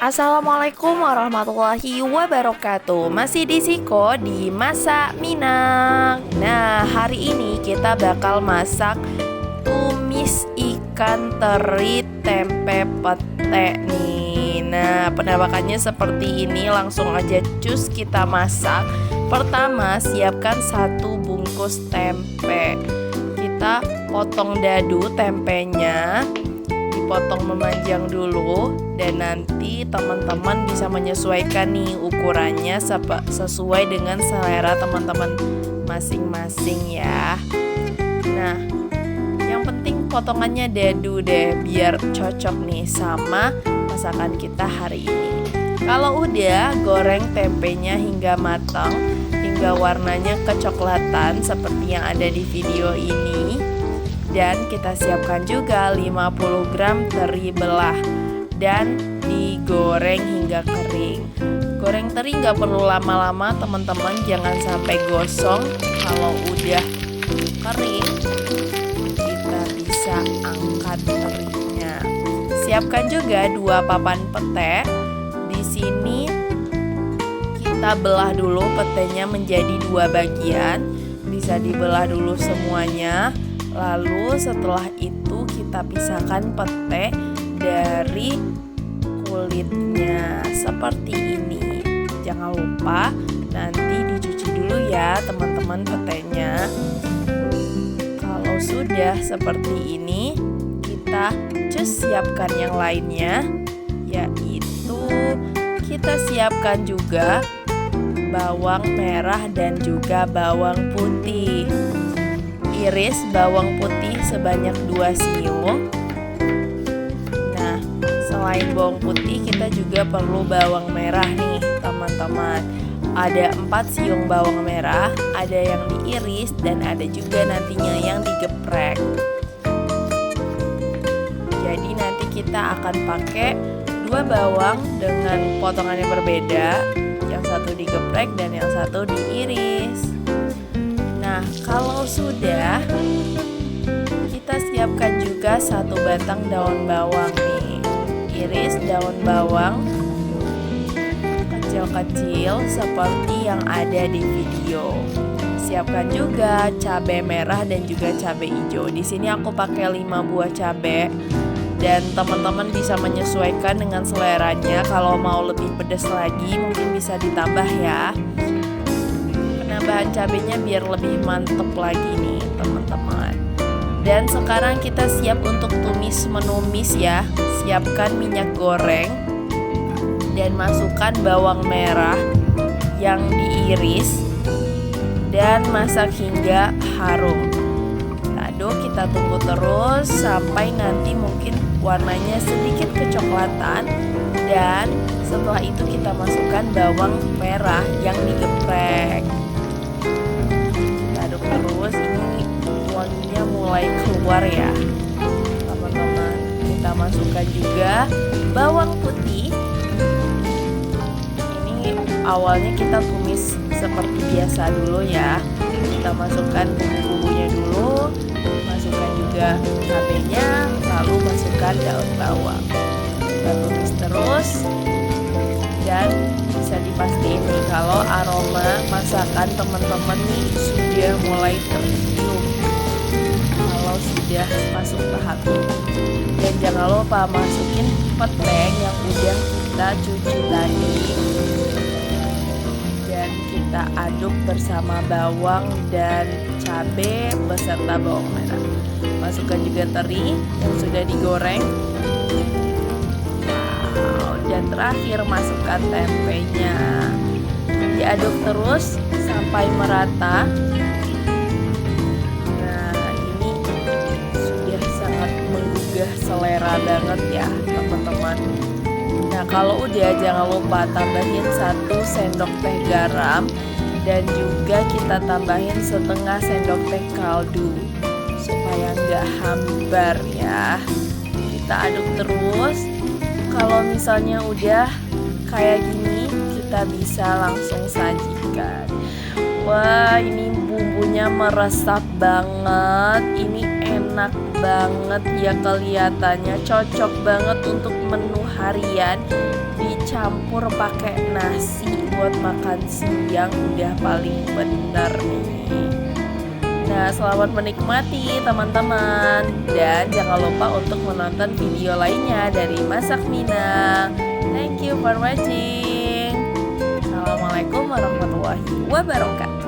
Assalamualaikum warahmatullahi wabarakatuh. Masih di Siko di Masak Minang. Nah, hari ini kita bakal masak tumis ikan teri tempe pete nih. Nah, penampakannya seperti ini. Langsung aja cus kita masak. Pertama, siapkan 1 bungkus tempe. Kita potong dadu tempenya, dipotong memanjang dulu, dan nanti teman-teman bisa menyesuaikan nih ukurannya sesuai dengan selera teman-teman masing-masing ya. Nah, yang penting potongannya dadu deh biar cocok nih sama masakan kita hari ini. Kalau udah, goreng tempenya hingga matang, hingga warnanya kecoklatan seperti yang ada di video ini. Dan kita siapkan juga 50 gram teri belah dan digoreng hingga kering. Goreng teri nggak perlu lama-lama teman-teman, jangan sampai gosong. Kalau udah kering, kita bisa angkat terinya. Siapkan juga 2 papan pete. Di sini kita belah dulu petenya menjadi 2 bagian. Bisa dibelah dulu semuanya. Lalu setelah itu kita pisahkan pete dari kulitnya seperti ini. Jangan lupa nanti dicuci dulu ya teman-teman petenya. Kalau sudah seperti ini, kita siapkan yang lainnya, yaitu kita siapkan juga bawang merah dan juga bawang putih. Iris bawang putih sebanyak 2 siung. Nah, selain bawang putih kita juga perlu bawang merah nih teman-teman. Ada 4 siung bawang merah, ada yang diiris dan ada juga nantinya yang digeprek. Jadi nanti kita akan pakai 2 bawang dengan potongan yang berbeda, yang satu digeprek dan yang satu diiris. Nah, kalau sudah, kita siapkan juga 1 batang daun bawang nih. Iris daun bawang kecil-kecil seperti yang ada di video. Siapkan juga cabai merah dan juga cabai hijau. Di sini aku pakai 5 buah cabai, dan teman-teman bisa menyesuaikan dengan seleranya. Kalau mau lebih pedas lagi mungkin bisa ditambah ya. Penambahan cabenya biar lebih mantep lagi nih teman-teman. Dan sekarang kita siap untuk menumis ya. Siapkan minyak goreng dan masukkan bawang merah yang diiris dan masak hingga harum. Aduk, kita tunggu terus sampai nanti mungkin warnanya sedikit kecoklatan, dan setelah itu kita masukkan bawang merah yang digeprek. Terus ini wanginya mulai keluar ya teman-teman. Kita masukkan juga bawang putih. Ini awalnya kita tumis seperti biasa dulu ya. Kita masukkan bumbu-bumbunya dulu, masukkan juga cabenya, lalu masukkan daun bawang. Kita tumis terus, dan bisa dipastikan nih kalau aroma masakan teman-teman nih sudah mulai tercium kalau sudah masuk tahap ini. Dan jangan lupa masukin pete yang udah kita cuci tadi, dan kita aduk bersama bawang dan cabai beserta bawang merah. Masukkan juga teri yang sudah digoreng. Dan terakhir masukkan tempenya. Diaduk terus sampai merata. Nah, ini sudah sangat menggugah selera banget ya teman-teman. Nah, kalau udah jangan lupa tambahin 1 sendok teh garam, dan juga kita tambahin setengah sendok teh kaldu supaya nggak hambar ya. Kita aduk terus. Kalau misalnya udah kayak gini, kita bisa langsung sajikan. Wah, ini bumbunya meresap banget. Ini enak banget ya kelihatannya. Cocok banget untuk menu harian. dicampur pakai nasi buat makan siang udah paling bener nih. Nah, selamat menikmati teman-teman. Dan jangan lupa untuk menonton video lainnya dari Masak Minang. Thank you for watching. Assalamualaikum warahmatullahi wabarakatuh.